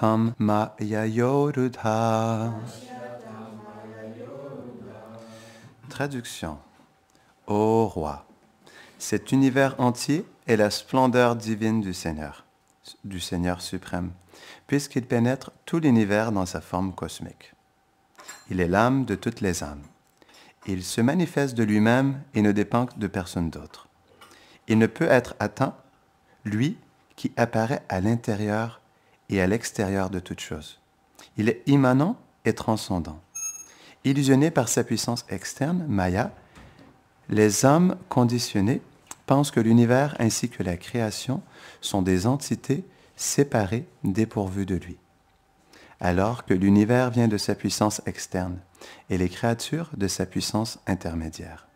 Ashyatam Maya Yorudha. Traduction. Ô roi, cet univers entier est la splendeur divine du Seigneur suprême, puisqu'il pénètre tout l'univers dans sa forme cosmique. Il est l'âme de toutes les âmes. Il se manifeste de lui-même et ne dépend de personne d'autre. Il ne peut être atteint, lui qui apparaît à l'intérieur et à l'extérieur de toute chose. Il est immanent et transcendant. Illusionné par sa puissance externe, Maya, les âmes conditionnées pensent que l'univers ainsi que la création sont des entités séparées, dépourvues de lui. Alors que l'univers vient de sa puissance externe et les créatures de sa puissance intermédiaire.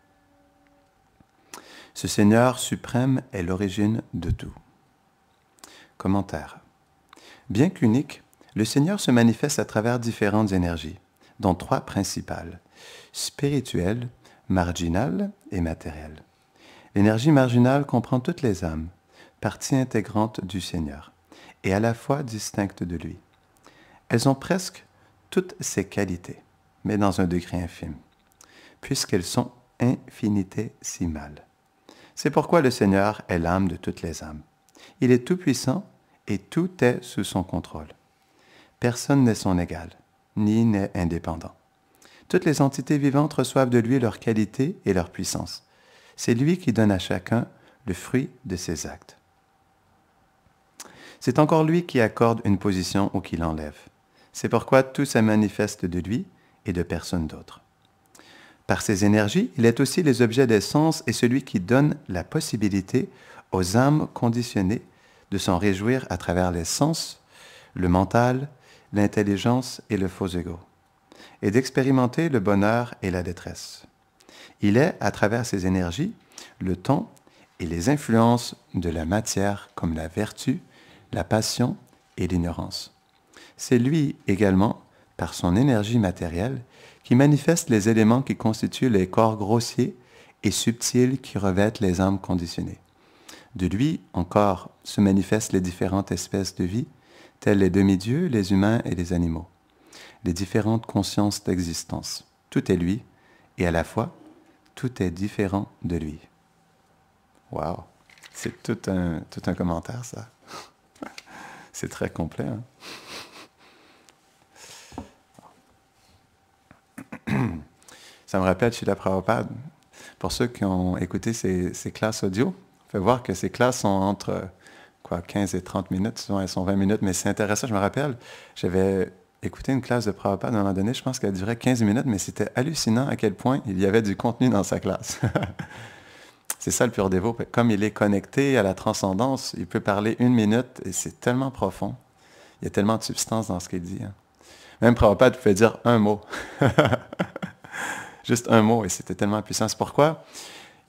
Ce Seigneur suprême est l'origine de tout. Commentaire. Bien qu'unique, le Seigneur se manifeste à travers différentes énergies, dont 3 principales, spirituelles, marginales et matérielles. L'énergie marginale comprend toutes les âmes, partie intégrante du Seigneur, et à la fois distinctes de lui. Elles ont presque toutes ses qualités, mais dans un degré infime, puisqu'elles sont infinitésimales. C'est pourquoi le Seigneur est l'âme de toutes les âmes. Il est tout-puissant et tout est sous son contrôle. Personne n'est son égal, ni n'est indépendant. Toutes les entités vivantes reçoivent de lui leur qualité et leur puissance. C'est lui qui donne à chacun le fruit de ses actes. C'est encore lui qui accorde une position ou qui l'enlève. C'est pourquoi tout se manifeste de lui et de personne d'autre. Par ses énergies, il est aussi les objets des sens et celui qui donne la possibilité aux âmes conditionnées de s'en réjouir à travers les sens, le mental, l'intelligence et le faux ego, et d'expérimenter le bonheur et la détresse. Il est, à travers ses énergies, le ton et les influences de la matière comme la vertu, la passion et l'ignorance. C'est lui également, par son énergie matérielle, qui manifeste les éléments qui constituent les corps grossiers et subtils qui revêtent les âmes conditionnées. De lui, encore, se manifestent les différentes espèces de vie, telles les demi-dieux, les humains et les animaux, les différentes consciences d'existence. Tout est lui, et à la fois, tout est différent de lui. Wow! C'est tout un commentaire, ça. C'est très complet, hein? Ça me rappelle Srila Prabhupada. Pour ceux qui ont écouté ces classes audio, on fait voir que ces classes sont entre 15 et 30 minutes, souvent elles sont 20 minutes, mais c'est intéressant. Je me rappelle, j'avais écouté une classe de Prabhupada à un moment donné, je pense qu'elle durait 15 minutes, mais c'était hallucinant à quel point il y avait du contenu dans sa classe. C'est ça le pur dévot. Comme il est connecté à la transcendance, il peut parler 1 minute et c'est tellement profond. Il y a tellement de substance dans ce qu'il dit. Hein. Même Prabhupada pouvait dire un mot. Juste un mot, et c'était tellement puissant. C'est pourquoi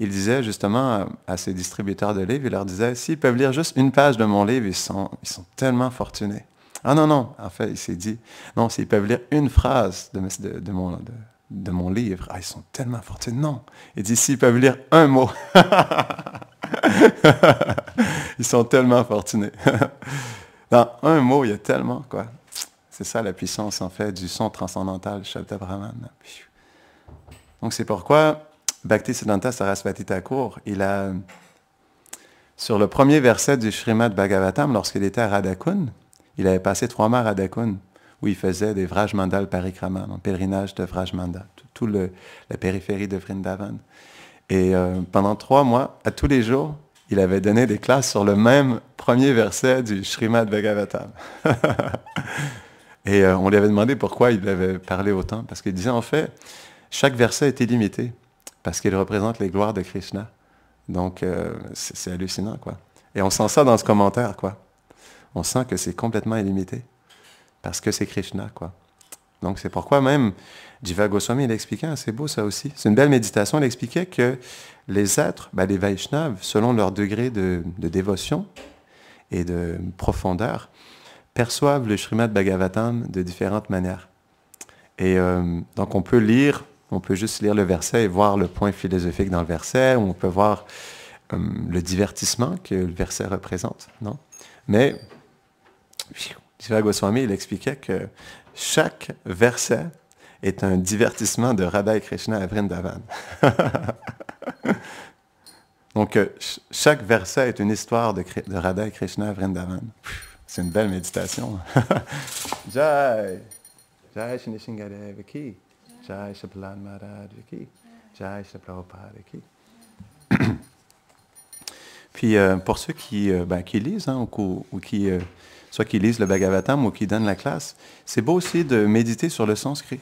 il disait justement à ses distributeurs de livres, il leur disait, s'ils peuvent lire juste une page de mon livre, ils sont tellement fortunés. Ah non, en fait, il s'est dit, non, s'ils peuvent lire une phrase de mon livre, ils sont tellement fortunés. Non, il dit, s'ils peuvent lire un mot, ils sont tellement fortunés. Dans un mot, il y a tellement, quoi. C'est ça la puissance, en fait, du son transcendantal, Shabda Brahman. Donc, c'est pourquoi Bhaktisiddhanta Sarasvati Thakur, il a, sur le premier verset du Srimad Bhagavatam, lorsqu'il était à Radhakund, il avait passé 3 mois à Radhakund, où il faisait des Vrajmandal Parikrama, un pèlerinage de Vrajmandal, tout la périphérie de Vrindavan. Et pendant 3 mois, à tous les jours, il avait donné des classes sur le même premier verset du Srimad Bhagavatam. Et on lui avait demandé pourquoi il avait parlé autant, parce qu'il disait en fait, chaque verset est illimité, parce qu'il représente les gloires de Krishna. Donc, c'est hallucinant, quoi. Et on sent ça dans ce commentaire, quoi. On sent que c'est complètement illimité, parce que c'est Krishna, quoi. Donc, c'est pourquoi même Jiva Goswami, il expliquait, c'est beau ça aussi, c'est une belle méditation, il expliquait que les êtres, les Vaishnavas, selon leur degré de dévotion et de profondeur, perçoivent le Srimad Bhagavatam de différentes manières. Et donc, on peut juste lire le verset et voir le point philosophique dans le verset, ou on peut voir le divertissement que le verset représente, non? Mais Jiva Goswami, il expliquait que chaque verset est un divertissement de Radha et Krishna à Vrindavan. Donc, chaque verset est une histoire de Radha et Krishna à Vrindavan. C'est une belle méditation. Jai! Jai Shri Nishingadev ki. Jai Shri Prahlad Maharaj ki. Jai Shri Prabhupada ki. Puis, pour ceux qui lisent, hein, ou qui, soit qui lisent le Bhagavatam ou qui donnent la classe, c'est beau aussi de méditer sur le sanskrit,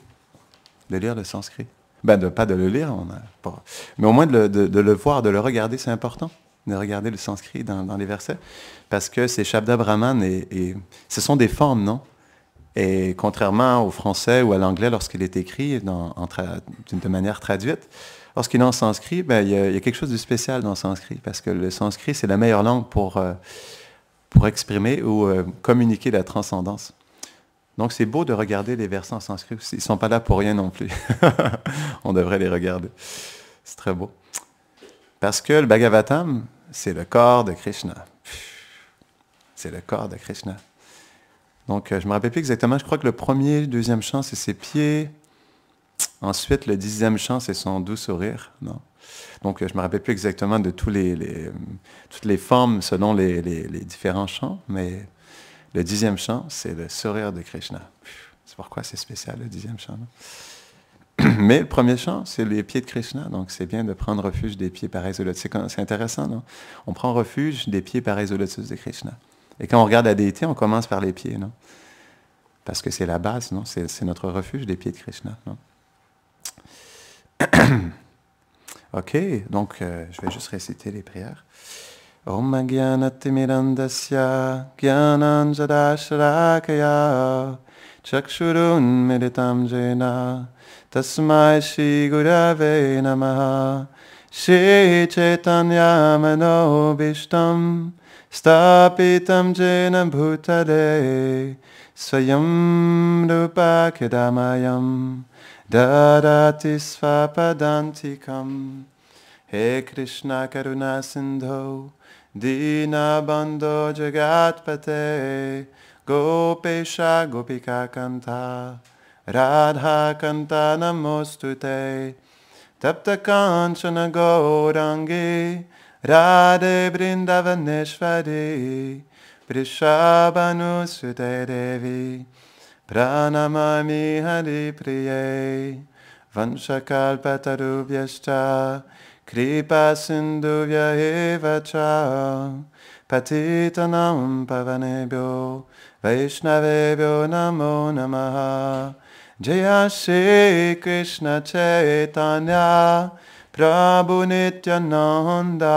de lire le sanskrit. Pas de le lire, mais au moins de le voir, de le regarder, c'est important, de regarder le sanskrit dans les versets, parce que c'est Shabda Brahman et ce sont des formes, non? Et contrairement au français ou à l'anglais, lorsqu'il est écrit de manière traduite, lorsqu'il est en sanskrit, il y a quelque chose de spécial dans le sanskrit, parce que le sanskrit, c'est la meilleure langue pour exprimer ou communiquer la transcendance. Donc, c'est beau de regarder les versets en sanskrit aussi. Ils ne sont pas là pour rien non plus. On devrait les regarder. C'est très beau. Parce que le Bhagavatam, c'est le corps de Krishna. C'est le corps de Krishna. Donc, je ne me rappelle plus exactement. Je crois que le premier, le deuxième chant, c'est ses pieds. Ensuite, le 10e chant, c'est son doux sourire. Non. Donc, je ne me rappelle plus exactement de toutes les formes selon les différents chants, mais le 10e chant, c'est le sourire de Krishna. C'est pourquoi c'est spécial, le 10e chant. Mais le premier chant, c'est les pieds de Krishna. Donc, c'est bien de prendre refuge des pieds pareils au lotus. C'est intéressant, non? On prend refuge des pieds pareils au lotus de Krishna. Et quand on regarde la déité, on commence par les pieds, non? Parce que c'est la base, non? C'est notre refuge des pieds de Krishna, non? Ok, donc je vais juste réciter les prières. Om Gyanatimirandasya Gyananjadasharakaya Chakshurun Meditam Jena Tasmai Shri Gurave Namaha Shri Chaitanya Manobishtam Stapitam Jena Bhutale Swayam Rupa Kedamayam Dadati Svapadantikam He Krishna Karuna Sindho Dina Bandho Jagatpate Gopesha Gopika Kanta Radha Kanta Namostute Tapta Kanchana Gaurangi Radhe Brindavaneshwari Prishabhanusute Devi Pranamami Hari Priye Vanshakalpatarubhyascha Kripa Sindhuvya Eva Cha Patitanam Pavanebhyo Vaishnavebhyo Namo Namaha Jaya Shri Krishna Chaitanya Prabhu Nityananda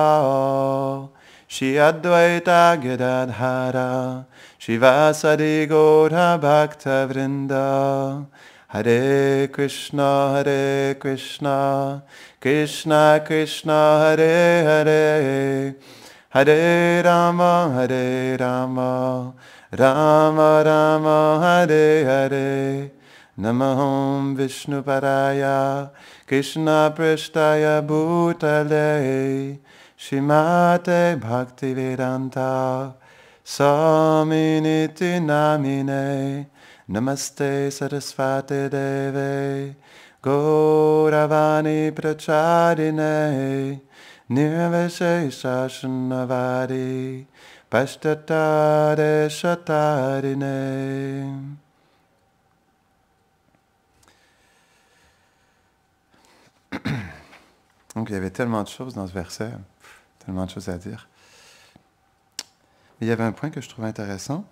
Shri Advaita Gadadhara Shivasadi Gaura Bhakta Vrinda Hare Krishna Krishna Krishna Hare Hare Hare Rama Rama Rama Hare Hare Namaham Vishnu Paraya Krishna Prishtaya Bhutale Shrimate Bhaktivedanta Saminiti Namine Namaste Sarasvati Deve Gauravani Pracharine Nirvishesha Shunavari Pashtatare Shatarine. Donc il y avait tellement de choses dans ce verset, tellement de choses à dire. Mais il y avait un point que je trouvais intéressant,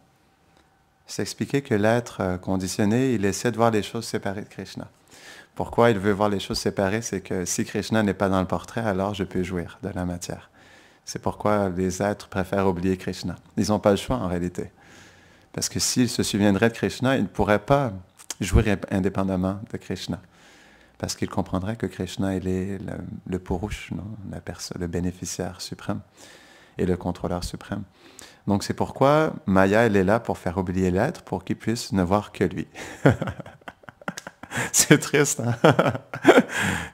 c'est expliquer que l'être conditionné, il essaie de voir les choses séparées de Krishna. Pourquoi il veut voir les choses séparées? C'est que si Krishna n'est pas dans le portrait, alors je peux jouir de la matière. C'est pourquoi les êtres préfèrent oublier Krishna. Ils n'ont pas le choix en réalité. Parce que s'ils se souviendraient de Krishna, ils ne pourraient pas jouir indépendamment de Krishna. Parce qu'ils comprendraient que Krishna, il est le Purush, non? Le bénéficiaire suprême et le contrôleur suprême. Donc c'est pourquoi Maya, elle est là pour faire oublier l'être, pour qu'il puisse ne voir que lui. C'est triste, hein?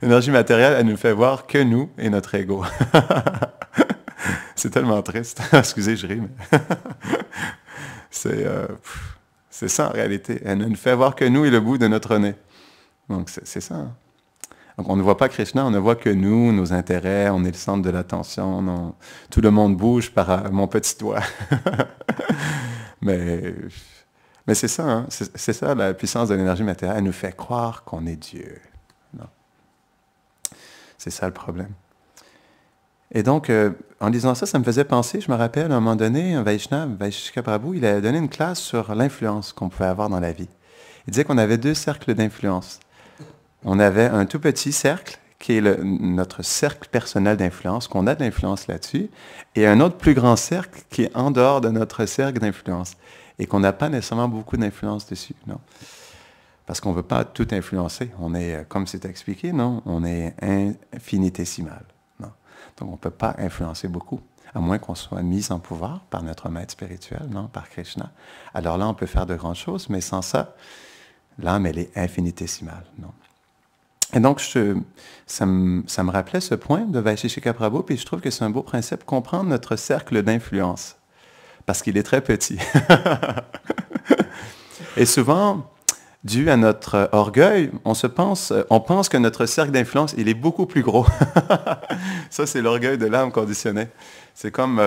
L'énergie matérielle, elle nous fait voir que nous et notre ego. C'est tellement triste. Excusez, je ris, mais c'est C'est ça en réalité. Elle ne nous fait voir que nous et le bout de notre nez. Donc c'est ça. Hein. Donc on ne voit pas Krishna, on ne voit que nous, nos intérêts, on est le centre de l'attention, tout le monde bouge par mon petit doigt. mais c'est ça, hein? C'est ça la puissance de l'énergie matérielle, elle nous fait croire qu'on est Dieu. Non. C'est ça le problème. Et donc, en disant ça, ça me faisait penser, je me rappelle, à un moment donné, un Vaishnava, Vaisheshika Prabhu, il a donné une classe sur l'influence qu'on pouvait avoir dans la vie. Il disait qu'on avait 2 cercles d'influence. On avait un tout petit cercle, qui est notre cercle personnel d'influence, qu'on a de l'influence là-dessus, et un autre plus grand cercle qui est en dehors de notre cercle d'influence, et qu'on n'a pas nécessairement beaucoup d'influence dessus, non? Parce qu'on ne veut pas tout influencer. On est, comme c'est expliqué, non? On est infinitésimal. Non? Donc, on ne peut pas influencer beaucoup, à moins qu'on soit mis en pouvoir par notre maître spirituel, non? Par Krishna. Alors là, on peut faire de grandes choses, mais sans ça, l'âme, elle est infinitésimale, non? Et donc, ça me rappelait ce point de Vaisheshika Prabhu, puis je trouve que c'est un beau principe, comprendre notre cercle d'influence, parce qu'il est très petit. Et souvent, dû à notre orgueil, on pense que notre cercle d'influence, il est beaucoup plus gros. Ça, c'est l'orgueil de l'âme conditionnée. C'est comme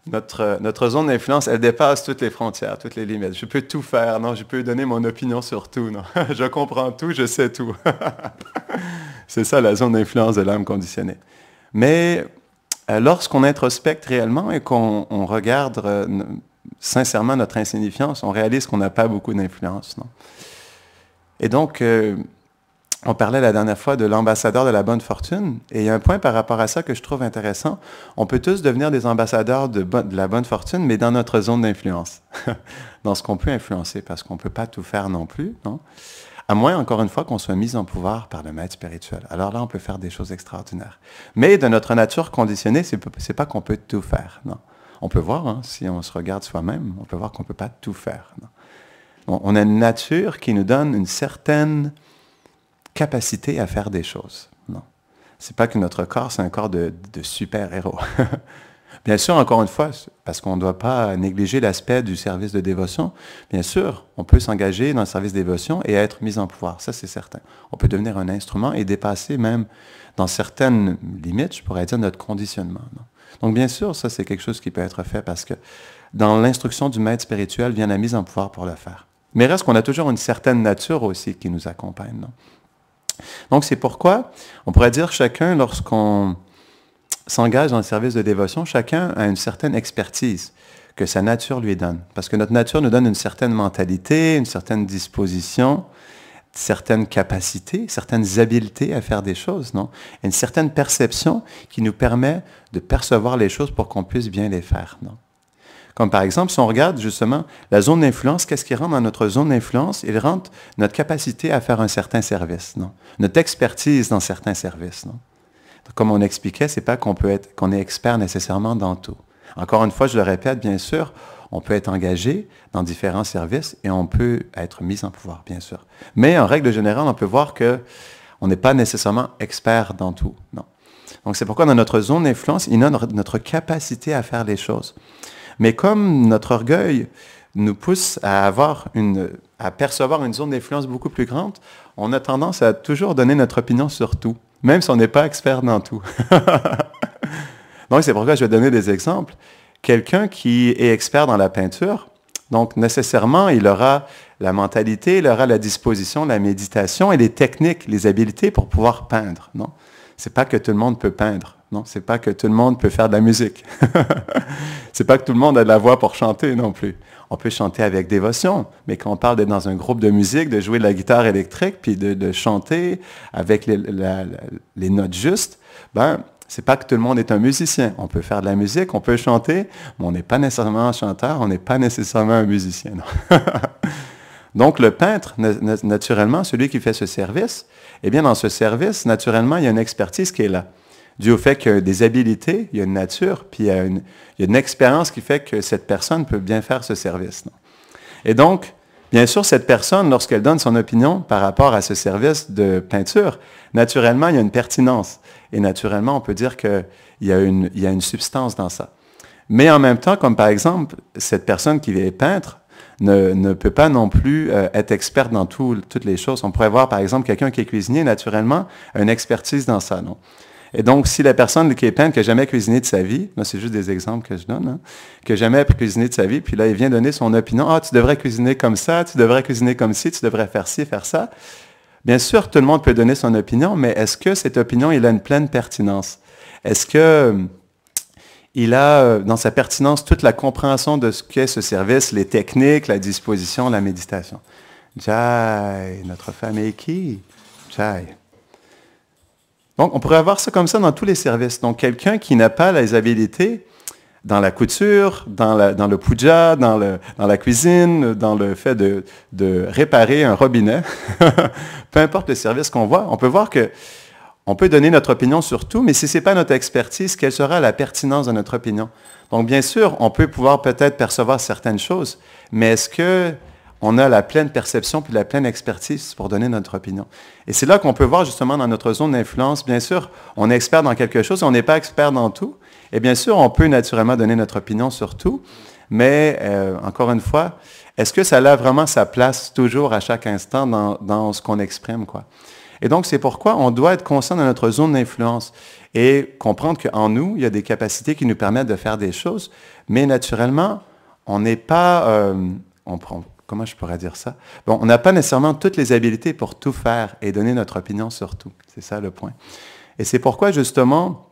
notre zone d'influence, elle dépasse toutes les frontières, toutes les limites. Je peux tout faire, non? Je peux donner mon opinion sur tout, non? Je comprends tout, je sais tout. C'est ça la zone d'influence de l'âme conditionnée. Mais lorsqu'on introspecte réellement et qu'on regarde sincèrement notre insignifiance, on réalise qu'on n'a pas beaucoup d'influence, non? Et donc, on parlait la dernière fois de l'ambassadeur de la bonne fortune, et il y a un point par rapport à ça que je trouve intéressant. On peut tous devenir des ambassadeurs de la bonne fortune, mais dans notre zone d'influence, dans ce qu'on peut influencer, parce qu'on ne peut pas tout faire non plus, non? À moins, encore une fois, qu'on soit mis en pouvoir par le maître spirituel. Alors là, on peut faire des choses extraordinaires. Mais de notre nature conditionnée, c'est pas qu'on peut tout faire, non? On peut voir, hein, si on se regarde soi-même, on peut voir qu'on ne peut pas tout faire, non? On a une nature qui nous donne une certaine capacité à faire des choses. Non. C'est pas que notre corps, c'est un corps de super-héros. Bien sûr, encore une fois, parce qu'on ne doit pas négliger l'aspect du service de dévotion, bien sûr, on peut s'engager dans le service de dévotion et être mis en pouvoir. Ça, c'est certain. On peut devenir un instrument et dépasser même, dans certaines limites, je pourrais dire, notre conditionnement. Non? Donc, bien sûr, ça, c'est quelque chose qui peut être fait parce que dans l'instruction du maître spirituel vient la mise en pouvoir pour le faire. Mais reste qu'on a toujours une certaine nature aussi qui nous accompagne. Non? Donc, c'est pourquoi on pourrait dire chacun, lorsqu'on s'engage dans le service de dévotion, chacun a une certaine expertise que sa nature lui donne. Parce que notre nature nous donne une certaine mentalité, une certaine disposition, certaines capacités, certaines habiletés à faire des choses, non? Une certaine perception qui nous permet de percevoir les choses pour qu'on puisse bien les faire, non? Comme par exemple, si on regarde justement la zone d'influence, qu'est-ce qui rentre dans notre zone d'influence? Il rentre notre capacité à faire un certain service, non? Notre expertise dans certains services, non? Donc, comme on expliquait, c'est pas qu'on est expert nécessairement dans tout. Encore une fois, je le répète, bien sûr, on peut être engagé dans différents services et on peut être mis en pouvoir, bien sûr. Mais en règle générale, on peut voir qu'on n'est pas nécessairement expert dans tout, non? Donc c'est pourquoi dans notre zone d'influence, il y a notre capacité à faire les choses. Mais comme notre orgueil nous pousse à percevoir une zone d'influence beaucoup plus grande, on a tendance à toujours donner notre opinion sur tout, même si on n'est pas expert dans tout. Donc, c'est pourquoi je vais donner des exemples. Quelqu'un qui est expert dans la peinture, donc nécessairement, il aura la mentalité, il aura la disposition, la méditation et les techniques, les habiletés pour pouvoir peindre, non? C'est pas que tout le monde peut peindre. Non, c'est pas que tout le monde peut faire de la musique. C'est pas que tout le monde a de la voix pour chanter non plus. On peut chanter avec dévotion, mais quand on parle d'être dans un groupe de musique, de jouer de la guitare électrique, puis de chanter avec les notes justes, c'est pas que tout le monde est un musicien. On peut faire de la musique, on peut chanter, mais on n'est pas nécessairement un chanteur, on n'est pas nécessairement un musicien. Non? Donc, le peintre, naturellement, celui qui fait ce service, eh bien, dans ce service, naturellement, il y a une expertise qui est là. Dû au fait qu'il y a des habilités, il y a une nature, puis il y a une expérience qui fait que cette personne peut bien faire ce service. Non? Et donc, bien sûr, cette personne, lorsqu'elle donne son opinion par rapport à ce service de peinture, naturellement, il y a une pertinence. Et naturellement, on peut dire qu'il y a une substance dans ça. Mais en même temps, comme par exemple, cette personne qui est peintre, ne peut pas non plus être experte dans toutes les choses. On pourrait voir, par exemple, quelqu'un qui est cuisinier, naturellement, a une expertise dans ça, non? Et donc, si la personne qui est peintre, qui n'a jamais cuisiné de sa vie, là, c'est juste des exemples que je donne, hein, qui n'a jamais cuisiné de sa vie, puis là, il vient donner son opinion. Ah, tu devrais cuisiner comme ça, tu devrais cuisiner comme ci, tu devrais faire ci, faire ça. Bien sûr, tout le monde peut donner son opinion, mais est-ce que cette opinion, il a une pleine pertinence? Est-ce que il a, dans sa pertinence, toute la compréhension de ce qu'est ce service, les techniques, la disposition, la méditation? Jai, notre famille qui? Jai. Donc, on pourrait avoir ça comme ça dans tous les services. Donc, quelqu'un qui n'a pas les habilités dans la couture, dans le puja, dans la cuisine, dans le fait de réparer un robinet, peu importe le service qu'on voit, on peut voir que on peut donner notre opinion sur tout, mais si ce n'est pas notre expertise, quelle sera la pertinence de notre opinion? Donc, bien sûr, on peut pouvoir peut-être percevoir certaines choses, mais est-ce qu'on a la pleine perception puis la pleine expertise pour donner notre opinion? Et c'est là qu'on peut voir justement dans notre zone d'influence, bien sûr, on est expert dans quelque chose, on n'est pas expert dans tout, et bien sûr, on peut naturellement donner notre opinion sur tout, mais encore une fois, est-ce que ça a vraiment sa place toujours à chaque instant dans ce qu'on exprime, quoi? Et donc, c'est pourquoi on doit être conscient de notre zone d'influence et comprendre qu'en nous, il y a des capacités qui nous permettent de faire des choses, mais naturellement, on n'est pas... comment je pourrais dire ça? Bon, on n'a pas nécessairement toutes les habiletés pour tout faire et donner notre opinion sur tout. C'est ça le point. Et c'est pourquoi, justement,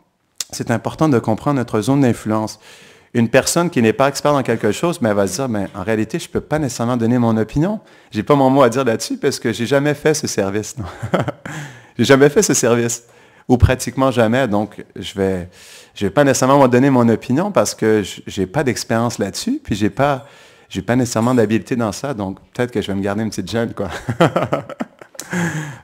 c'est important de comprendre notre zone d'influence. Une personne qui n'est pas experte dans quelque chose, mais elle va se dire, mais en réalité, je ne peux pas nécessairement donner mon opinion. Je n'ai pas mon mot à dire là-dessus parce que je n'ai jamais fait ce service. J'ai jamais fait ce service, ou pratiquement jamais. Donc, je vais pas nécessairement donner mon opinion parce que je n'ai pas d'expérience là-dessus, puis j'ai pas nécessairement d'habileté dans ça. Donc, peut-être que je vais me garder une petite gêne, quoi.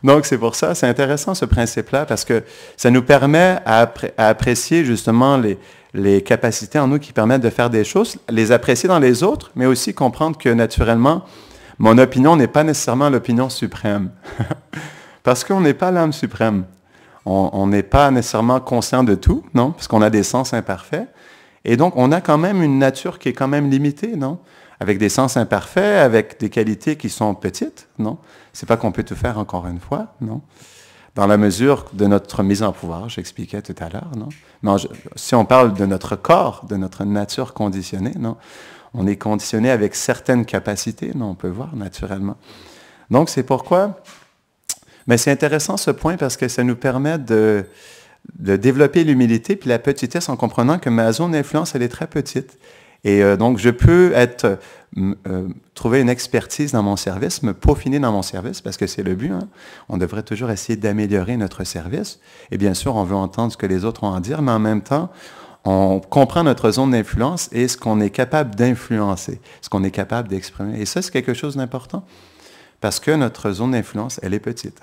Donc, c'est pour ça, c'est intéressant ce principe-là parce que ça nous permet à apprécier justement les capacités en nous qui permettent de faire des choses, les apprécier dans les autres, mais aussi comprendre que naturellement, mon opinion n'est pas nécessairement l'opinion suprême. Parce qu'on n'est pas l'âme suprême. On n'est pas nécessairement conscient de tout, non? Parce qu'on a des sens imparfaits. Et donc, on a quand même une nature qui est quand même limitée, non? Avec des sens imparfaits, avec des qualités qui sont petites, non? C'est pas qu'on peut tout faire encore une fois, non? Dans la mesure de notre mise en pouvoir, j'expliquais tout à l'heure, non? Mais si on parle de notre corps, de notre nature conditionnée, non? On est conditionné avec certaines capacités, non? On peut voir naturellement. Donc, c'est pourquoi... Mais c'est intéressant ce point parce que ça nous permet de développer l'humilité puis la petitesse en comprenant que ma zone d'influence, elle est très petite. Et donc, je peux trouver une expertise dans mon service, me peaufiner dans mon service, parce que c'est le but. Hein? On devrait toujours essayer d'améliorer notre service. Et bien sûr, on veut entendre ce que les autres ont à dire, mais en même temps, on comprend notre zone d'influence et ce qu'on est capable d'influencer, ce qu'on est capable d'exprimer. Et ça, c'est quelque chose d'important, parce que notre zone d'influence, elle est petite.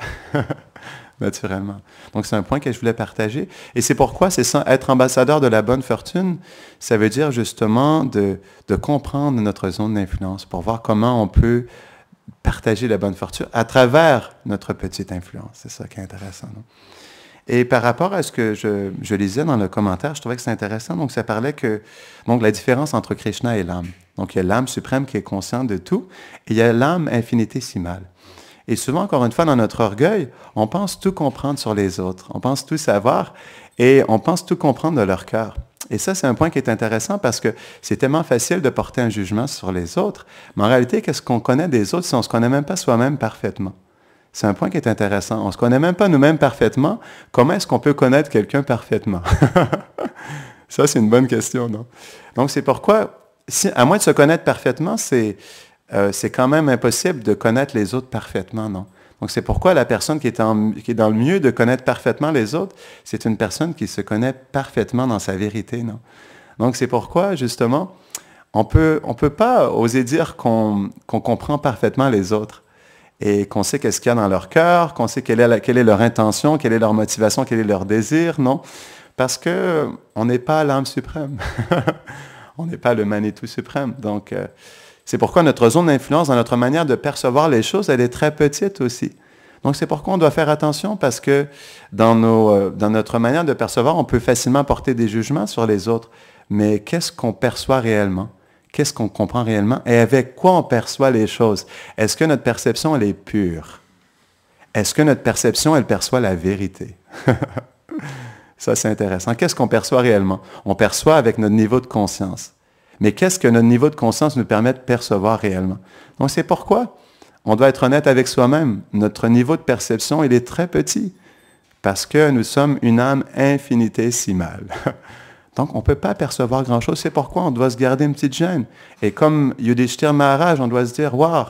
Naturellement. Donc, c'est un point que je voulais partager. Et c'est pourquoi c'est ça, être ambassadeur de la bonne fortune, ça veut dire justement de comprendre notre zone d'influence pour voir comment on peut partager la bonne fortune à travers notre petite influence. C'est ça qui est intéressant. Non? Et par rapport à ce que je lisais dans le commentaire, je trouvais que c'est intéressant. Donc, ça parlait que donc la différence entre Krishna et l'âme. Donc, il y a l'âme suprême qui est consciente de tout, et il y a l'âme infinitésimale. Et souvent, encore une fois, dans notre orgueil, on pense tout comprendre sur les autres. On pense tout savoir et on pense tout comprendre de leur cœur. Et ça, c'est un point qui est intéressant parce que c'est tellement facile de porter un jugement sur les autres. Mais en réalité, qu'est-ce qu'on connaît des autres si on ne se connaît même pas soi-même parfaitement? C'est un point qui est intéressant. On ne se connaît même pas nous-mêmes parfaitement. Comment est-ce qu'on peut connaître quelqu'un parfaitement? Ça, c'est une bonne question, non? Donc, c'est pourquoi, à moins de se connaître parfaitement, c'est quand même impossible de connaître les autres parfaitement, non? Donc, c'est pourquoi la personne qui est dans le mieux de connaître parfaitement les autres, c'est une personne qui se connaît parfaitement dans sa vérité, non? Donc, c'est pourquoi, justement, on peut pas oser dire qu'on comprend parfaitement les autres et qu'on sait qu'est-ce qu'il y a dans leur cœur, qu'on sait quelle est leur intention, quelle est leur motivation, quel est leur désir, non? Parce qu'on n'est pas l'âme suprême. On n'est pas le Manitou suprême. Donc, c'est pourquoi notre zone d'influence, dans notre manière de percevoir les choses, elle est très petite aussi. Donc, c'est pourquoi on doit faire attention parce que dans notre manière de percevoir, on peut facilement porter des jugements sur les autres. Mais qu'est-ce qu'on perçoit réellement? qu'est-ce qu'on comprend réellement et avec quoi on perçoit les choses. Est-ce que notre perception, elle est pure? Est-ce que notre perception, elle perçoit la vérité? Ça, c'est intéressant. Qu'est-ce qu'on perçoit réellement? On perçoit avec notre niveau de conscience. Mais qu'est-ce que notre niveau de conscience nous permet de percevoir réellement? Donc, c'est pourquoi on doit être honnête avec soi-même. Notre niveau de perception, il est très petit parce que nous sommes une âme infinitésimale. Donc, on ne peut pas percevoir grand-chose. C'est pourquoi on doit se garder une petite gêne. Et comme Yudhishthira Maharaj, on doit se dire, « Wow,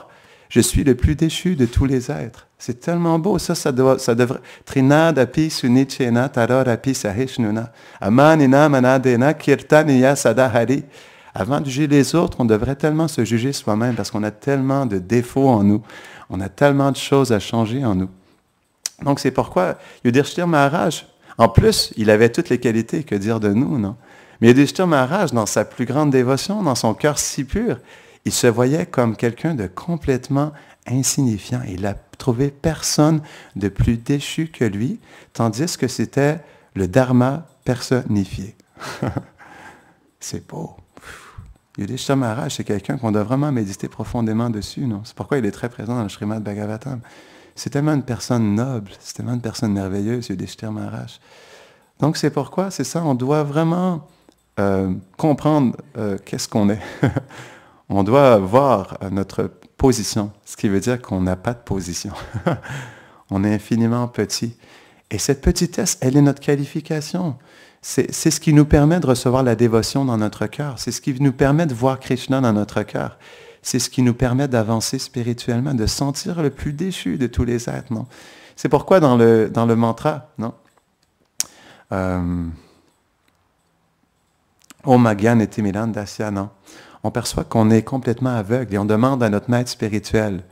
je suis le plus déchu de tous les êtres. » C'est tellement beau. Ça devrait... Trinad api sunichena taror api sahishnuna. Amanina manadena kirtaniya sadahari. Avant de juger les autres, on devrait tellement se juger soi-même parce qu'on a tellement de défauts en nous. On a tellement de choses à changer en nous. Donc, c'est pourquoi Yudhishthira Maharaj, en plus, il avait toutes les qualités, que dire de nous, non? Mais Yudhishthira Maharaj, dans sa plus grande dévotion, dans son cœur si pur, il se voyait comme quelqu'un de complètement insignifiant. Il n'a trouvé personne de plus déchu que lui, tandis que c'était le Dharma personnifié. C'est beau. Yudhishthira Maharaj, c'est quelqu'un qu'on doit vraiment méditer profondément dessus, non? C'est pourquoi il est très présent dans le Srimad Bhagavatam. C'est tellement une personne noble, c'est tellement une personne merveilleuse, Yudhishthira Maharaj. Donc c'est pourquoi, c'est ça, on doit vraiment comprendre qu'est-ce qu'on est. On doit voir notre position, ce qui veut dire qu'on n'a pas de position. On est infiniment petit. Et cette petitesse, elle est notre qualification. C'est ce qui nous permet de recevoir la dévotion dans notre cœur. C'est ce qui nous permet de voir Krishna dans notre cœur. C'est ce qui nous permet d'avancer spirituellement, de sentir le plus déchu de tous les êtres, non? C'est pourquoi dans le mantra, non? Om Agyan et Timilan Dasya, non? On perçoit qu'on est complètement aveugle et on demande à notre maître spirituel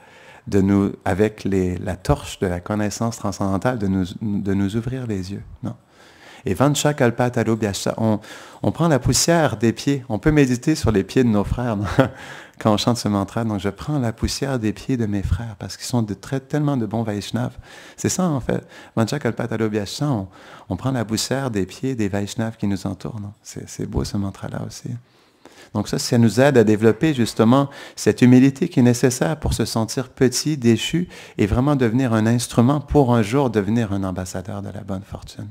de nous, avec la torche de la connaissance transcendantale, de nous ouvrir les yeux, non? Et Vancha Kalpatalo Byasha, on prend la poussière des pieds. On peut méditer sur les pieds de nos frères quand on chante ce mantra. Donc, je prends la poussière des pieds de mes frères parce qu'ils sont tellement de bons Vaishnavas. C'est ça, en fait. Vancha Kalpatalo Byasha, on prend la poussière des pieds des Vaishnavas qui nous entourent. C'est beau, ce mantra-là aussi. Donc ça nous aide à développer justement cette humilité qui est nécessaire pour se sentir petit, déchu et vraiment devenir un instrument pour un jour devenir un ambassadeur de la bonne fortune.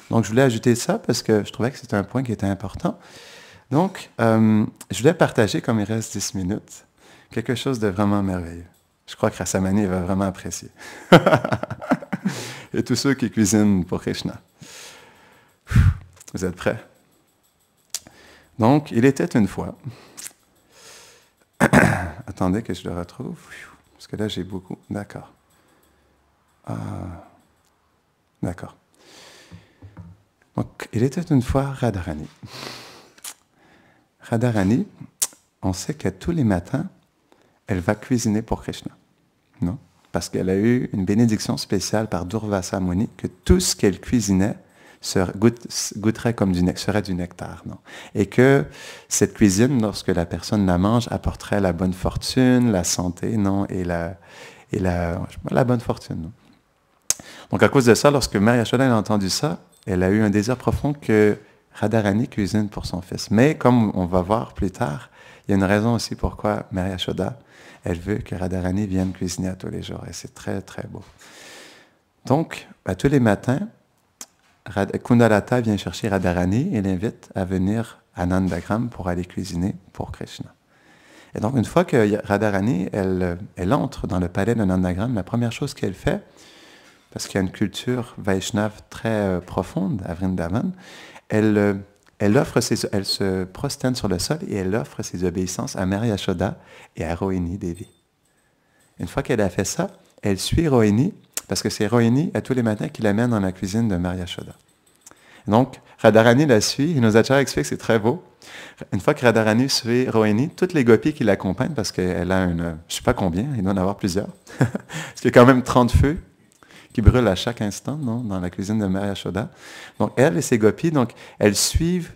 Donc, je voulais ajouter ça parce que je trouvais que c'était un point qui était important. Donc, je voulais partager, comme il reste 10 minutes, quelque chose de vraiment merveilleux. Je crois que Rasamani va vraiment apprécier. Et tous ceux qui cuisinent pour Krishna. Vous êtes prêts? Donc, il était une fois... Attendez que je le retrouve. Parce que là, j'ai beaucoup... D'accord. D'accord. Donc, il était une fois Radharani. Radharani, on sait que tous les matins, elle va cuisiner pour Krishna. Non? Parce qu'elle a eu une bénédiction spéciale par Durvasa Muni que tout ce qu'elle cuisinait goûterait comme serait du nectar. Non? Et que cette cuisine, lorsque la personne la mange, apporterait la bonne fortune, la santé, non? Et la bonne fortune. Non? Donc, à cause de ça, lorsque Mère Yashoda a entendu ça, elle a eu un désir profond que Radharani cuisine pour son fils. Mais comme on va voir plus tard, il y a une raison aussi pourquoi Mère Yashoda, elle veut que Radharani vienne cuisiner à tous les jours. Et c'est très, très beau. Donc, tous les matins, Kundalata vient chercher Radharani et l'invite à venir à Nandagram pour aller cuisiner pour Krishna. Et donc, une fois que Radharani, elle entre dans le palais de Nandagram, la première chose qu'elle fait, parce qu'il y a une culture Vaishnave très profonde à Vrindavan, elle se prosterne sur le sol et elle offre ses obéissances à Mère Yashoda et à Rohini Devi. Une fois qu'elle a fait ça, elle suit Rohini, parce que c'est Rohini, à tous les matins, qui l'amène dans la cuisine de Mère Yashoda. Donc, Radharani la suit, et nos acharyas expliquent, c'est très beau. Une fois que Radharani suit Rohini, toutes les gopis qui l'accompagnent, parce qu'elle a je ne sais pas combien, il doit en avoir plusieurs, parce qu'il y a quand même 30 feux, qui brûle à chaque instant, non, dans la cuisine de Mère Yashoda. Donc, elle et ses gopis, donc, elles suivent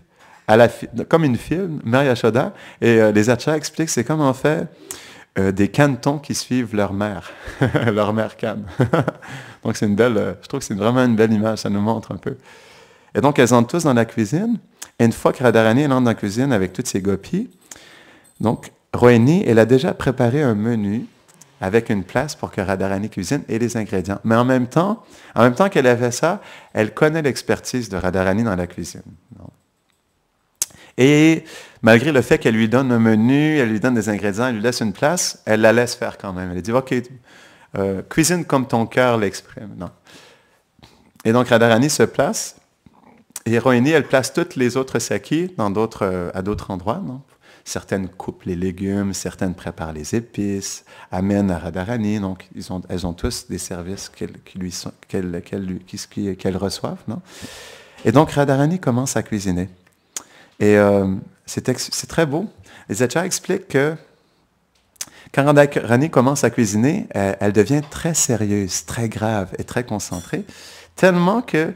comme une file, Mère Yashoda, et les acharyas expliquent, c'est comme en fait des canetons qui suivent leur mère, leur mère canne. Donc, c'est une belle, je trouve que c'est vraiment une belle image, ça nous montre un peu. Et donc, elles entrent tous dans la cuisine, et une fois que Radharani entre dans la cuisine avec toutes ses gopis, Donc, Rohini, elle a déjà préparé un menu avec une place pour que Radharani cuisine et les ingrédients. Mais en même temps qu'elle a fait ça, elle connaît l'expertise de Radharani dans la cuisine. Et malgré le fait qu'elle lui donne un menu, elle lui donne des ingrédients, elle lui laisse une place, elle la laisse faire quand même. Elle dit, OK, cuisine comme ton cœur l'exprime. Non. Et donc, Radharani se place, et Rohini, elle place toutes les autres sakis à d'autres endroits. Non? Certaines coupent les légumes, certaines préparent les épices, amènent à Radharani. Donc, elles ont tous des services qu'elles reçoivent. Non? Et donc, Radharani commence à cuisiner. Et c'est très beau. Les acharyas expliquent que quand Radharani commence à cuisiner, elle devient très sérieuse, très grave et très concentrée, tellement que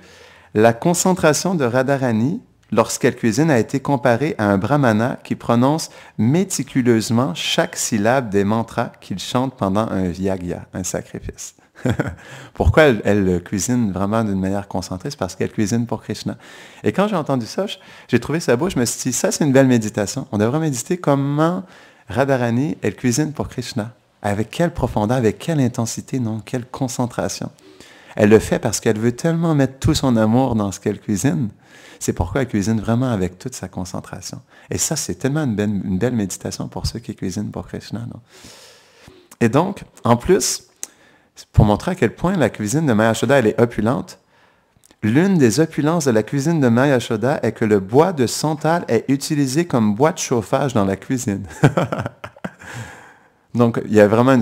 la concentration de Radharani, lorsqu'elle cuisine, a été comparée à un brahmana qui prononce méticuleusement chaque syllabe des mantras qu'il chante pendant un yagya, un sacrifice. Pourquoi elle cuisine vraiment d'une manière concentrée? C'est parce qu'elle cuisine pour Krishna. Et quand j'ai entendu ça, j'ai trouvé ça beau. Je me suis dit, ça c'est une belle méditation. On devrait méditer comment Radharani, elle cuisine pour Krishna. Avec quelle profondeur, avec quelle intensité, non? Quelle concentration. Elle le fait parce qu'elle veut tellement mettre tout son amour dans ce qu'elle cuisine. C'est pourquoi elle cuisine vraiment avec toute sa concentration. Et ça, c'est tellement une belle méditation pour ceux qui cuisinent pour Krishna. Non? Et donc, en plus, pour montrer à quel point la cuisine de Maya Yashoda, elle est opulente, l'une des opulences de la cuisine de Maya Yashoda est que le bois de santal est utilisé comme bois de chauffage dans la cuisine. Donc, il y a vraiment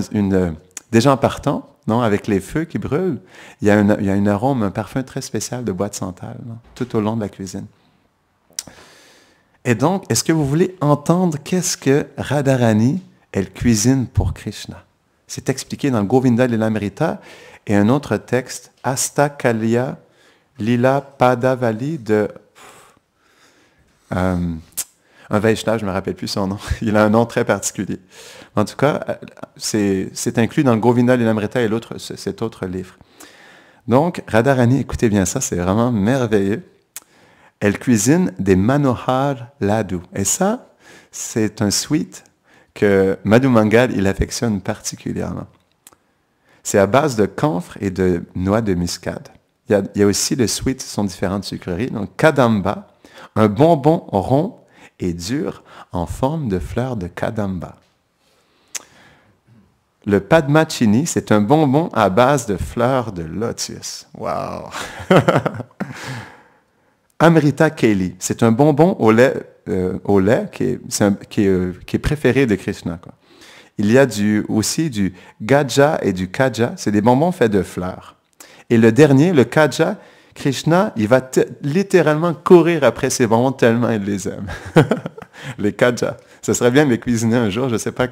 déjà en partant, non, avec les feux qui brûlent, il y a un arôme, un parfum très spécial de bois de santal, non, tout au long de la cuisine. Et donc, est-ce que vous voulez entendre qu'est-ce que Radharani, elle cuisine pour Krishna? C'est expliqué dans le Govinda Lilamrita et un autre texte, Astakalya Lila Padavali de un Vaishnava, je ne me rappelle plus son nom. Il a un nom très particulier. En tout cas, c'est inclus dans le Govinda Lilamrita et cet autre livre. Donc, Radharani, écoutez bien ça, c'est vraiment merveilleux. Elle cuisine des Manohar Laddu. Et ça, c'est un sweet que Madhu Mangal, il affectionne particulièrement. C'est à base de camphre et de noix de muscade. Il y a aussi le sweet, ce sont différentes sucreries. Donc, kadamba, un bonbon rond et dur en forme de fleurs de kadamba. Le padmachini, c'est un bonbon à base de fleurs de lotus. Wow! Amrita Keli, c'est un bonbon au lait qui est préféré de Krishna, quoi. Il y a aussi du gaja et du kaja, c'est des bonbons faits de fleurs. Et le dernier, le kaja, Krishna, il va littéralement courir après ces bonbons tellement il les aime. Les kaja. Ça serait bien de les cuisiner un jour, je ne sais pas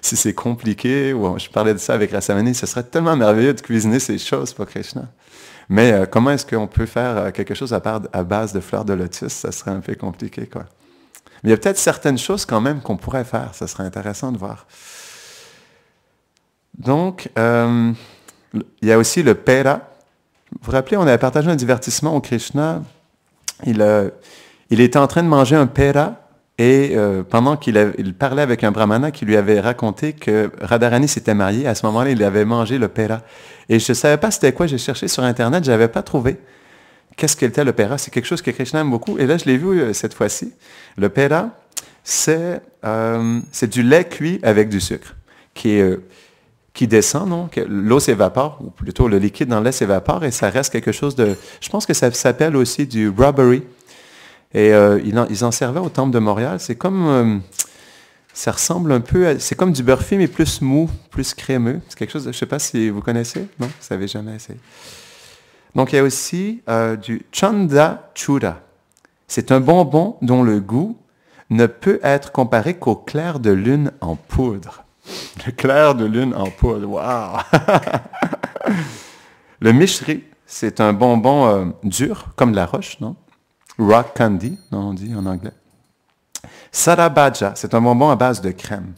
si c'est compliqué, ou je parlais de ça avec Rasamani, ce serait tellement merveilleux de cuisiner ces choses pour Krishna. Mais comment est-ce qu'on peut faire quelque chose à base de fleurs de lotus? Ça serait un peu compliqué, quoi. Mais il y a peut-être certaines choses quand même qu'on pourrait faire. Ça serait intéressant de voir. Donc, il y a aussi le pera. Vous vous rappelez, on avait partagé un divertissement au Krishna. Il était en train de manger un pera et pendant il parlait avec un brahmana qui lui avait raconté que Radharani s'était marié, à ce moment-là, il avait mangé le pera. Et je ne savais pas c'était quoi, j'ai cherché sur Internet, je n'avais pas trouvé. Qu'est-ce qu'était le pera? C'est quelque chose que Krishna aime beaucoup. Et là, je l'ai vu cette fois-ci. Le pera, c'est du lait cuit avec du sucre qui descend, non? L'eau s'évapore, ou plutôt le liquide dans le lait s'évapore et ça reste quelque chose de... Je pense que ça s'appelle aussi du rubbery. Et ils en servaient au temple de Montréal. C'est comme... ça ressemble un peu... C'est comme du beurre fin, mais plus mou, plus crémeux. C'est quelque chose... Je ne sais pas si vous connaissez. Non? Vous n'avez jamais essayé. Donc, il y a aussi du Chanda Chura. C'est un bonbon dont le goût ne peut être comparé qu'au clair de lune en poudre. Le clair de lune en poudre, wow! Le Mishri, c'est un bonbon dur, comme de la roche, non? Rock candy, non, on dit en anglais. Sarabaja, c'est un bonbon à base de crème.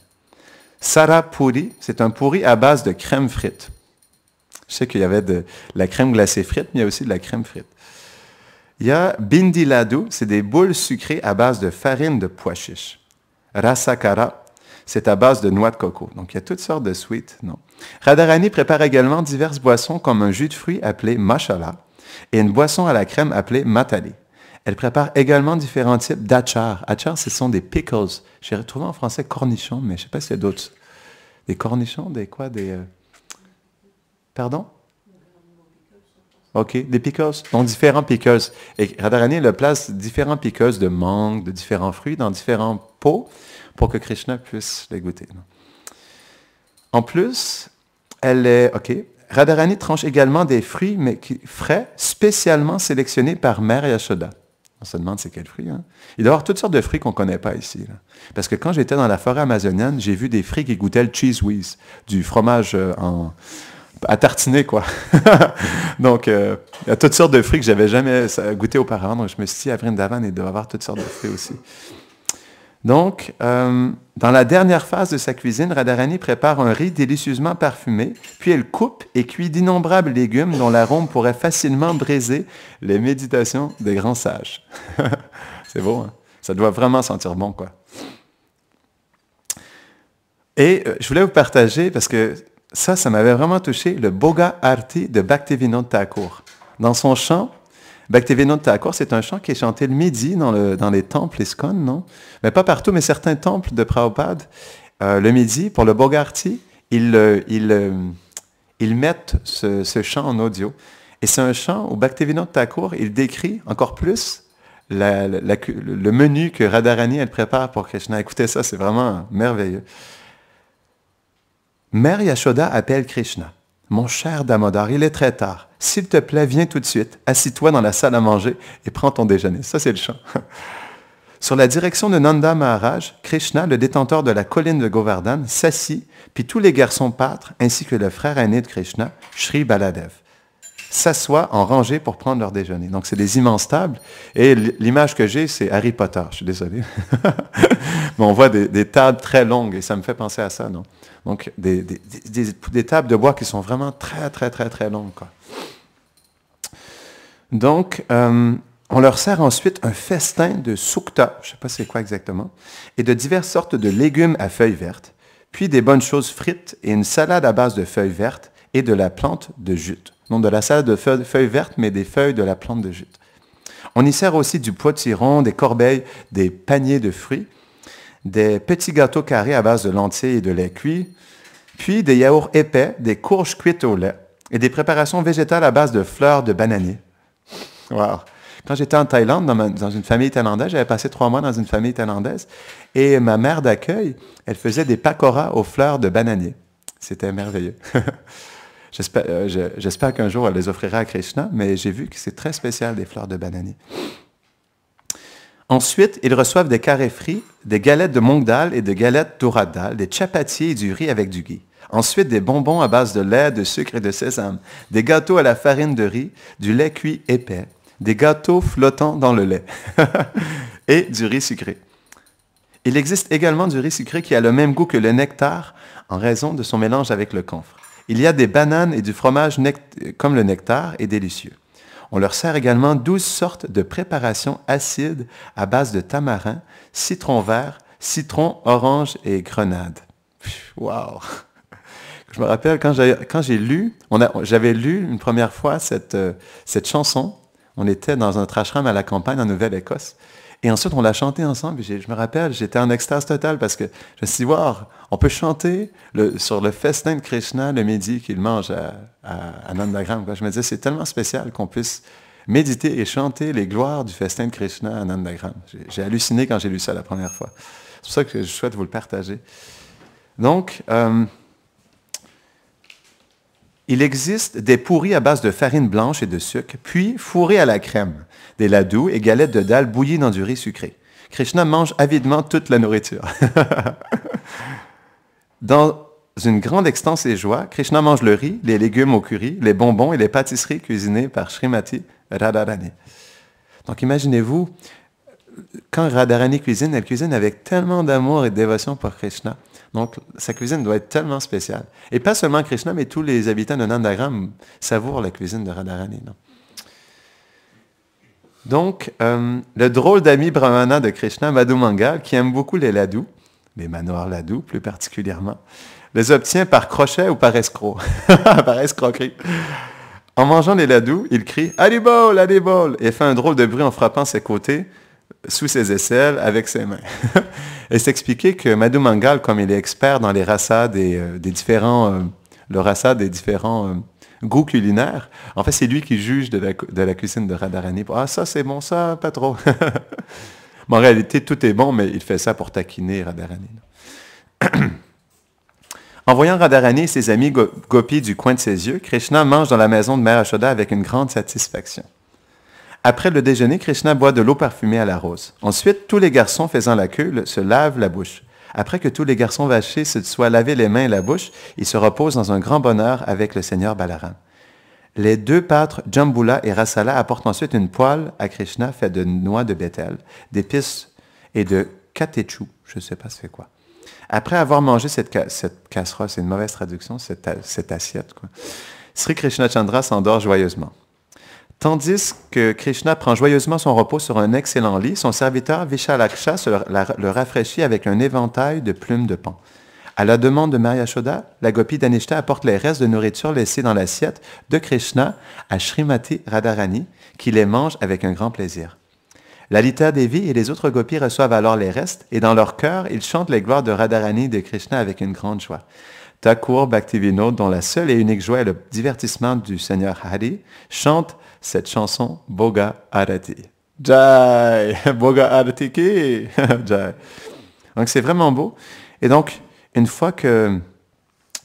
Sarapuri, c'est un pourri à base de crème frite. Je sais qu'il y avait de la crème glacée frite, mais il y a aussi de la crème frite. Il y a Bindi Laddu, c'est des boules sucrées à base de farine de pois chiche. Rasakara, c'est à base de noix de coco. Donc, il y a toutes sortes de sweets. Non. Radharani prépare également diverses boissons comme un jus de fruits appelé masala et une boisson à la crème appelée matali. Elle prépare également différents types d'achar. Achar, ce sont des pickles. J'ai retrouvé en français cornichons, mais je ne sais pas s'il y a d'autres. Des cornichons, des quoi? Pardon? OK, des pickles. Donc, différents pickles. Et Radharani, elle place différents pickles de mangue, de différents fruits dans différents pots pour que Krishna puisse les goûter. En plus, Radharani tranche également des fruits frais spécialement sélectionnés par Mère Yashoda. On se demande c'est quel fruit. Hein? Il doit y avoir toutes sortes de fruits qu'on ne connaît pas ici. Là. Parce que quand j'étais dans la forêt amazonienne, j'ai vu des fruits qui goûtaient le cheese whiz, du fromage à tartiner, quoi. Donc, il y a toutes sortes de fruits que je n'avais jamais goûté auparavant. Donc, je me suis dit, à Vrindavan, il doit y avoir toutes sortes de fruits aussi. Donc, dans la dernière phase de sa cuisine, Radharani prépare un riz délicieusement parfumé, puis elle coupe et cuit d'innombrables légumes dont l'arôme pourrait facilement briser les méditations des grands sages. C'est beau, hein? Ça doit vraiment sentir bon, quoi. Et je voulais vous partager, parce que ça m'avait vraiment touché, le Boga Arti de Bhaktivinoda Thakur. Dans son chant, Bhaktivinoda Thakur, c'est un chant qui est chanté le midi dans les temples ISKCON, non? Mais pas partout, mais certains temples de Prabhupada, le midi, pour le Bogarti, ils mettent ce chant en audio. Et c'est un chant où Bhaktivinoda Thakur, il décrit encore plus le menu que Radharani, elle prépare pour Krishna. Écoutez ça, c'est vraiment merveilleux. Mère Yashoda appelle Krishna. Mon cher Damodar, il est très tard. S'il te plaît, viens tout de suite. Assis-toi dans la salle à manger et prends ton déjeuner. Ça, c'est le chant. Sur la direction de Nanda Maharaj, Krishna, le détenteur de la colline de Govardhan, s'assit, puis tous les garçons pâtres, ainsi que le frère aîné de Krishna, Shri Baladev, s'assoient en rangée pour prendre leur déjeuner. Donc, c'est des immenses tables. Et l'image que j'ai, c'est Harry Potter. Je suis désolé. Mais on voit des tables très longues et ça me fait penser à ça, non? Donc, des tables de bois qui sont vraiment très, très, très, très longues, quoi. Donc, on leur sert ensuite un festin de sukta, je ne sais pas c'est quoi exactement, et de diverses sortes de légumes à feuilles vertes, puis des bonnes choses frites et une salade à base de feuilles vertes et de la plante de jute. Non de la salade de feuilles vertes, mais des feuilles de la plante de jute. On y sert aussi du potiron, des corbeilles, des paniers de fruits, des petits gâteaux carrés à base de lentilles et de lait cuit, puis des yaourts épais, des courges cuites au lait et des préparations végétales à base de fleurs de bananier. Wow. Quand j'étais en Thaïlande, dans une famille thaïlandaise, j'avais passé 3 mois dans une famille thaïlandaise, et ma mère d'accueil, elle faisait des pakoras aux fleurs de bananier. C'était merveilleux. J'espère qu'un jour, elle les offrira à Krishna, mais j'ai vu que c'est très spécial, des fleurs de bananier. Ensuite, ils reçoivent des carrés frits, des galettes de mung dal et des galettes d'urad dal, des chapatis et du riz avec du ghee. Ensuite, des bonbons à base de lait, de sucre et de sésame, des gâteaux à la farine de riz, du lait cuit épais, des gâteaux flottant dans le lait et du riz sucré. Il existe également du riz sucré qui a le même goût que le nectar en raison de son mélange avec le camphre. Il y a des bananes et du fromage comme le nectar est délicieux. On leur sert également 12 sortes de préparations acides à base de tamarin, citron vert, citron, orange et grenade. Wow! Je me rappelle quand j'ai lu, j'avais lu une première fois cette chanson. On était dans un ashram à la campagne en Nouvelle-Écosse. Et ensuite, on l'a chanté ensemble. Et je me rappelle, j'étais en extase totale parce que je me suis dit, wow, on peut chanter sur le festin de Krishna le midi qu'il mange à Nandagram. Je me disais, c'est tellement spécial qu'on puisse méditer et chanter les gloires du festin de Krishna à Nandagram. J'ai halluciné quand j'ai lu ça la première fois. C'est pour ça que je souhaite vous le partager. Donc, il existe des pourris à base de farine blanche et de sucre, puis fourrés à la crème, des ladous et galettes de dalle bouillies dans du riz sucré. Krishna mange avidement toute la nourriture. Dans une grande extase et joie, Krishna mange le riz, les légumes au curry, les bonbons et les pâtisseries cuisinées par Srimati Radharani. Donc imaginez-vous, quand Radharani cuisine, elle cuisine avec tellement d'amour et de dévotion pour Krishna. Donc, sa cuisine doit être tellement spéciale. Et pas seulement Krishna, mais tous les habitants de Nandagram savourent la cuisine de Radharani. Non? Donc, le drôle d'ami brahmana de Krishna, Madhu Mangal, qui aime beaucoup les ladous, les manoirs ladous plus particulièrement, les obtient par crochet ou par escroc, par escroquerie. En mangeant les ladous, il crie « Haribol, Haribol » et fait un drôle de bruit en frappant ses côtés, sous ses aisselles, avec ses mains. Et c'est expliqué que Madhu Mangal, comme il est expert dans les rassades et des différents goûts culinaires, en fait, c'est lui qui juge de la cuisine de Radharani. Ah, ça, c'est bon, ça, pas trop. Mais en réalité, tout est bon, mais il fait ça pour taquiner Radharani. En voyant Radharani et ses amis gopis du coin de ses yeux, Krishna mange dans la maison de Mère Yashoda avec une grande satisfaction. Après le déjeuner, Krishna boit de l'eau parfumée à la rose. Ensuite, tous les garçons faisant la queue se lavent la bouche. Après que tous les garçons vachés se soient lavés les mains et la bouche, ils se reposent dans un grand bonheur avec le Seigneur Balaram. Les deux pâtres Jambula et Rasala apportent ensuite une poêle à Krishna faite de noix de bétel, d'épices et de katechu. Je ne sais pas c'est quoi. Après avoir mangé cette casserole, c'est une mauvaise traduction, cette assiette, quoi. Sri Krishna Chandra s'endort joyeusement. Tandis que Krishna prend joyeusement son repos sur un excellent lit, son serviteur Vishalaksha le rafraîchit avec un éventail de plumes de pan. À la demande de Mère Yashoda, la gopie Dhanishta apporte les restes de nourriture laissés dans l'assiette de Krishna à Srimati Radharani, qui les mange avec un grand plaisir. Lalita Devi et les autres gopis reçoivent alors les restes, et dans leur cœur, ils chantent les gloires de Radharani et de Krishna avec une grande joie. Thakur Bhaktivinoda, dont la seule et unique joie est le divertissement du Seigneur Hari, chante cette chanson Boga Arati. Jai! Boga Arati ki! Jai! Donc c'est vraiment beau. Et donc, une fois que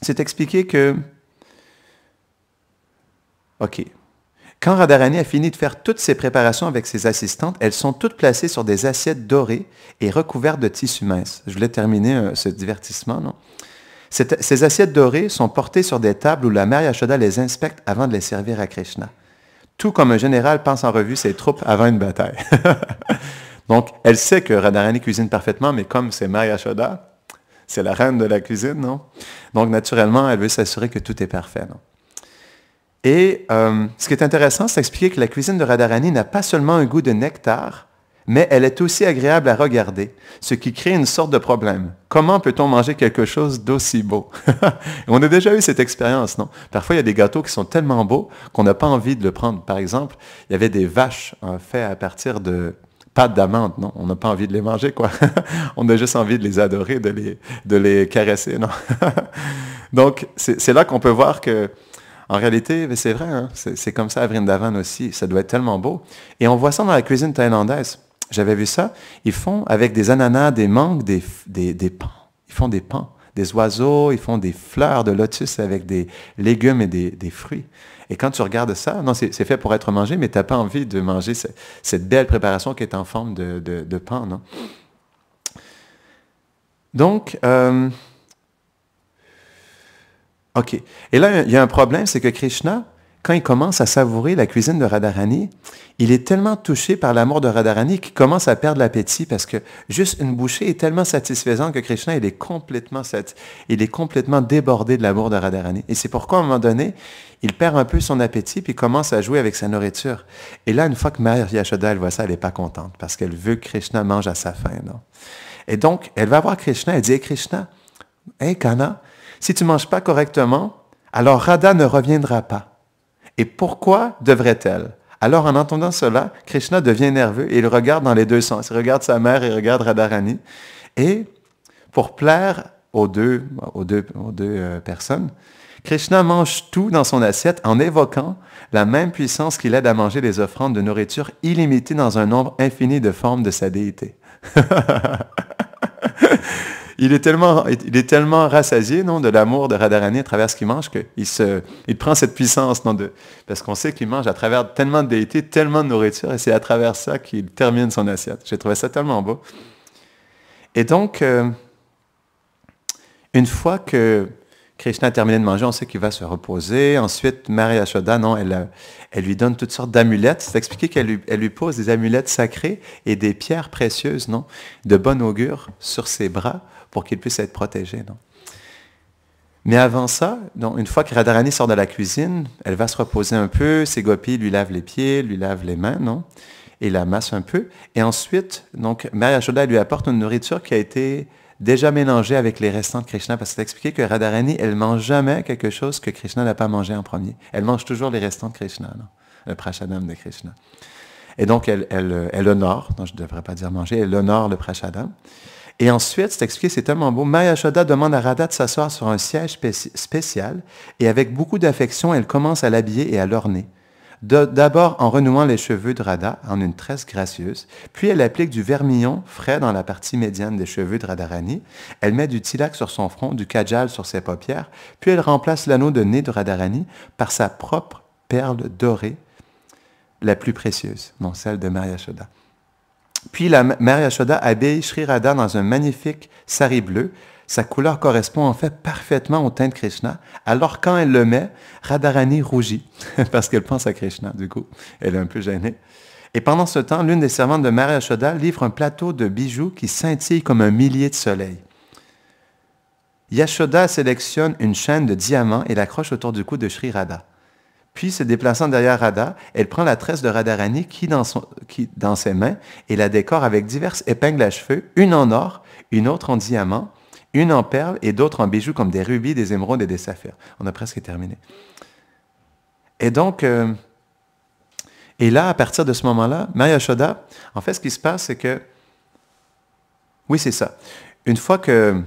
c'est expliqué que... OK. Quand Radharani a fini de faire toutes ses préparations avec ses assistantes, elles sont toutes placées sur des assiettes dorées et recouvertes de tissu mince. Je voulais terminer ce divertissement, non? Ces assiettes dorées sont portées sur des tables où la Mère Yashoda les inspecte avant de les servir à Krishna. Tout comme un général pense en revue ses troupes avant une bataille. Donc, elle sait que Radharani cuisine parfaitement, mais comme c'est Mère Yashoda, c'est la reine de la cuisine, non? Donc, naturellement, elle veut s'assurer que tout est parfait, non? Et ce qui est intéressant, c'est d'expliquer que la cuisine de Radharani n'a pas seulement un goût de nectar, mais elle est aussi agréable à regarder, ce qui crée une sorte de problème. Comment peut-on manger quelque chose d'aussi beau? On a déjà eu cette expérience, non? Parfois, il y a des gâteaux qui sont tellement beaux qu'on n'a pas envie de le prendre. Par exemple, il y avait des vaches faites à partir de pâte d'amande, non? On n'a pas envie de les manger, quoi. On a juste envie de les adorer, de les caresser, non? Donc, c'est là qu'on peut voir que en réalité, c'est vrai, hein? C'est comme ça à Vrindavan aussi. Ça doit être tellement beau. Et on voit ça dans la cuisine thaïlandaise. J'avais vu ça. Ils font avec des ananas, des mangues, des pans. Ils font des pans, des oiseaux, ils font des fleurs de lotus avec des légumes et des fruits. Et quand tu regardes ça, non, c'est fait pour être mangé, mais tu n'as pas envie de manger cette belle préparation qui est en forme de pan, non? Donc, OK. Et là, il y a un problème, c'est que Krishna, quand il commence à savourer la cuisine de Radharani, il est tellement touché par l'amour de Radharani qu'il commence à perdre l'appétit parce que juste une bouchée est tellement satisfaisante que Krishna, il est complètement débordé de l'amour de Radharani. Et c'est pourquoi, à un moment donné, il perd un peu son appétit puis commence à jouer avec sa nourriture. Et là, une fois que Mère Yashoda, elle voit ça, elle n'est pas contente parce qu'elle veut que Krishna mange à sa faim, non? Et donc, elle va voir Krishna, elle dit, hey, Krishna, hey Kana, si tu ne manges pas correctement, alors Radha ne reviendra pas. Et pourquoi devrait-elle? Alors, en entendant cela, Krishna devient nerveux et il regarde dans les deux sens. Il regarde sa mère et il regarde Radharani. Et pour plaire aux deux personnes, Krishna mange tout dans son assiette en évoquant la même puissance qu'il aide à manger les offrandes de nourriture illimitées dans un nombre infini de formes de sa déité. Il est tellement rassasié, non, de l'amour de Radharani à travers ce qu'il mange qu'il prend cette puissance, non, parce qu'on sait qu'il mange à travers tellement de déités, tellement de nourriture, et c'est à travers ça qu'il termine son assiette. J'ai trouvé ça tellement beau. Et donc, une fois que Krishna a terminé de manger, on sait qu'il va se reposer. Ensuite, Mère Yashoda, non, elle lui donne toutes sortes d'amulettes. C'est expliqué qu'elle lui pose des amulettes sacrées et des pierres précieuses, non, de bon augure sur ses bras pour qu'il puisse être protégé, non. Mais avant ça, donc, une fois que Radharani sort de la cuisine, elle va se reposer un peu, ses gopis lui lavent les pieds, lui lavent les mains, non, et la massent un peu. Et ensuite, donc, Mère Yashoda lui apporte une nourriture qui a été déjà mélangé avec les restants de Krishna, parce que c'est expliqué que Radharani, elle ne mange jamais quelque chose que Krishna n'a pas mangé en premier. Elle mange toujours les restants de Krishna, non? Le prashadam de Krishna. Et donc, elle honore, non, je ne devrais pas dire manger, elle honore le prashadam. Et ensuite, c'est expliqué, c'est tellement beau, Maya Yashoda demande à Radha de s'asseoir sur un siège spécial, et avec beaucoup d'affection, elle commence à l'habiller et à l'orner. D'abord en renouant les cheveux de Radha en une tresse gracieuse, puis elle applique du vermillon frais dans la partie médiane des cheveux de Radharani, elle met du tilak sur son front, du kajal sur ses paupières, puis elle remplace l'anneau de nez de Radharani par sa propre perle dorée, la plus précieuse, non celle de Maya Yashoda. Puis la Mère Yashoda habille Sri Radha dans un magnifique sari bleu. Sa couleur correspond en fait parfaitement au teint de Krishna. Alors quand elle le met, Radharani rougit parce qu'elle pense à Krishna, du coup. Elle est un peu gênée. Et pendant ce temps, l'une des servantes de Mère Yashoda livre un plateau de bijoux qui scintille comme un millier de soleils. Yashoda sélectionne une chaîne de diamants et l'accroche autour du cou de Sri Radha. Puis, se déplaçant derrière Radha, elle prend la tresse de Radharani qui dans ses mains et la décore avec diverses épingles à cheveux, une en or, une autre en diamant, une en perles et d'autres en bijoux comme des rubis, des émeraudes et des saphirs. On a presque terminé. Et donc, et là, à partir de ce moment-là, Maya Yashoda, en fait, ce qui se passe, c'est que, oui, c'est ça. Une fois que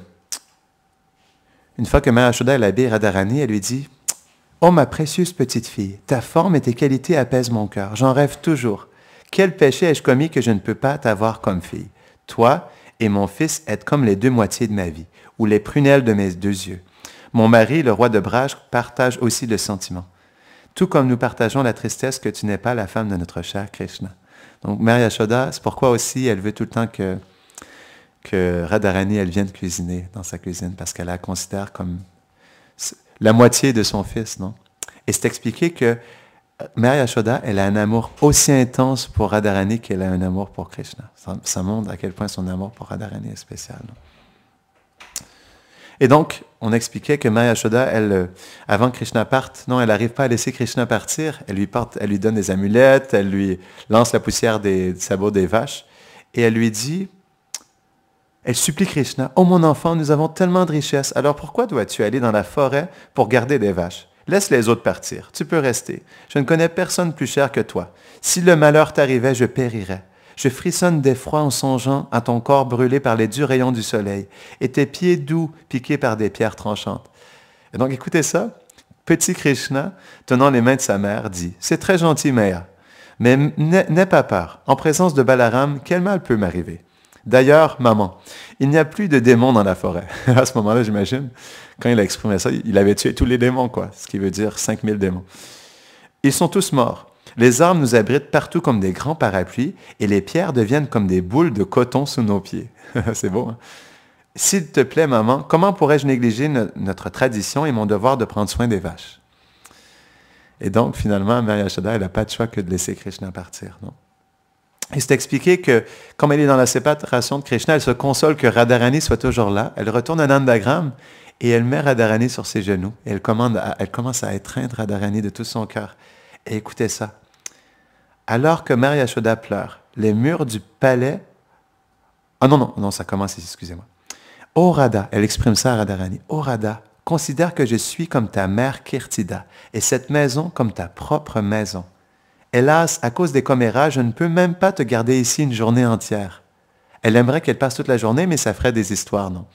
Maya Yashoda elle habille Radharani, elle lui dit, « Oh, ma précieuse petite fille, ta forme et tes qualités apaisent mon cœur. J'en rêve toujours. Quel péché ai-je commis que je ne peux pas t'avoir comme fille? Toi et mon fils êtes comme les deux moitiés de ma vie, ou les prunelles de mes deux yeux. Mon mari, le roi de Braj, partage aussi le sentiment. Tout comme nous partageons la tristesse que tu n'es pas la femme de notre cher Krishna. » Donc, Mère Yashoda, c'est pourquoi aussi elle veut tout le temps que Radharani, elle vienne cuisiner dans sa cuisine, parce qu'elle la considère comme la moitié de son fils, non? Et c'est expliqué que Mère Yashoda, elle a un amour aussi intense pour Radharani qu'elle a un amour pour Krishna. Ça montre à quel point son amour pour Radharani est spécial. Non? Et donc, on expliquait que Mère Yashoda, elle, avant que Krishna parte, non, elle n'arrive pas à laisser Krishna partir. Elle lui donne des amulettes, elle lui lance la poussière des sabots des vaches, et elle lui dit, elle supplie Krishna, « Oh mon enfant, nous avons tellement de richesses, alors pourquoi dois-tu aller dans la forêt pour garder des vaches? Laisse les autres partir, tu peux rester. Je ne connais personne plus cher que toi. Si le malheur t'arrivait, je périrais. Je frissonne d'effroi en songeant à ton corps brûlé par les durs rayons du soleil et tes pieds doux piqués par des pierres tranchantes. » Et donc écoutez ça, petit Krishna, tenant les mains de sa mère, dit, « C'est très gentil, Maya, mais n'aie pas peur. En présence de Balaram, quel mal peut m'arriver? D'ailleurs, maman, il n'y a plus de démons dans la forêt. » À ce moment-là, j'imagine, quand il a exprimé ça, il avait tué tous les démons, quoi, ce qui veut dire 5000 démons. « Ils sont tous morts. Les arbres nous abritent partout comme des grands parapluies et les pierres deviennent comme des boules de coton sous nos pieds. » C'est beau, hein? « S'il te plaît, maman, comment pourrais-je négliger notre tradition et mon devoir de prendre soin des vaches? » Et donc, finalement, Mère Yashoda, elle n'a pas de choix que de laisser Krishna partir, non? Et c'est expliqué que, comme elle est dans la séparation de Krishna, elle se console que Radharani soit toujours là. Elle retourne à Nandagram et elle met Radharani sur ses genoux. Et elle commence à étreindre Radharani de tout son cœur. Et écoutez ça. Alors que Mère Yashoda pleure, les murs du palais... Ah non, ça commence ici, excusez-moi. « Oh Radha », elle exprime ça à Radharani. « Oh Radha, considère que je suis comme ta mère Kirtida et cette maison comme ta propre maison. Hélas, à cause des commérages, je ne peux même pas te garder ici une journée entière. » Elle aimerait qu'elle passe toute la journée, mais ça ferait des histoires, non?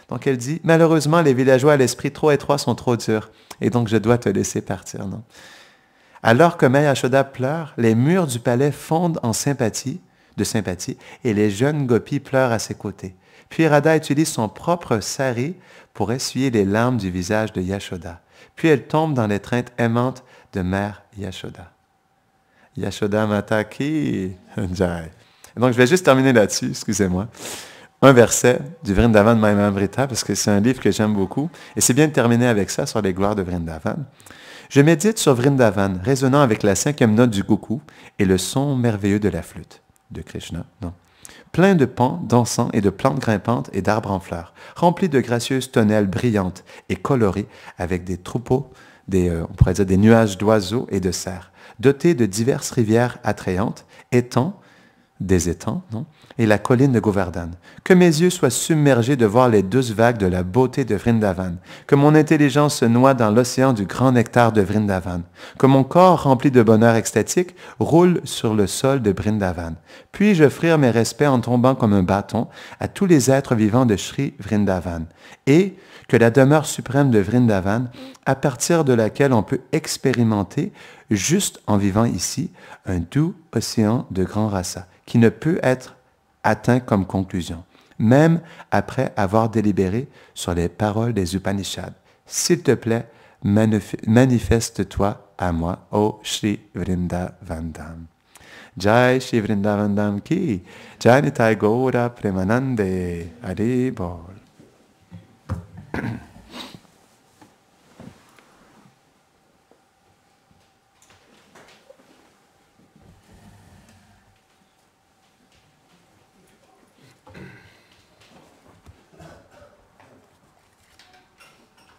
Donc elle dit, « Malheureusement, les villageois à l'esprit trop étroit sont trop durs, et donc je dois te laisser partir, non? » Alors que Maya Yashoda pleure, les murs du palais fondent de sympathie, et les jeunes gopis pleurent à ses côtés. Puis Radha utilise son propre sari pour essuyer les larmes du visage de Yashoda. Puis elle tombe dans l'étreinte aimante de Mère Yashoda. Yashoda Mata Ki Jai. Donc, je vais juste terminer là-dessus, excusez-moi. Un verset du Vrindavan Mahamamrita, parce que c'est un livre que j'aime beaucoup, et c'est bien de terminer avec ça, sur les gloires de Vrindavan. Je médite sur Vrindavan, résonnant avec la 5e note du coucou et le son merveilleux de la flûte de Krishna, non. Plein de pans d'encens et de plantes grimpantes et d'arbres en fleurs, remplis de gracieuses tonnelles brillantes et colorées avec des troupeaux, on pourrait dire des nuages d'oiseaux et de cerfs, dotés de diverses rivières attrayantes, étangs, des étangs, non? Et la colline de Govardhan. Que mes yeux soient submergés de voir les douces vagues de la beauté de Vrindavan. Que mon intelligence se noie dans l'océan du grand nectar de Vrindavan. Que mon corps rempli de bonheur extatique roule sur le sol de Vrindavan. Puis-je offrir mes respects en tombant comme un bâton à tous les êtres vivants de Shri Vrindavan. Et que la demeure suprême de Vrindavan, à partir de laquelle on peut expérimenter, juste en vivant ici, un doux océan de grand rasa, qui ne peut être atteint comme conclusion, même après avoir délibéré sur les paroles des Upanishads. S'il te plaît, manifeste-toi à moi, ô Shri Vrindavandam. Jai Shri Vrindavandam ki, Jai Nitai Gaura Premanande, Hari Bol.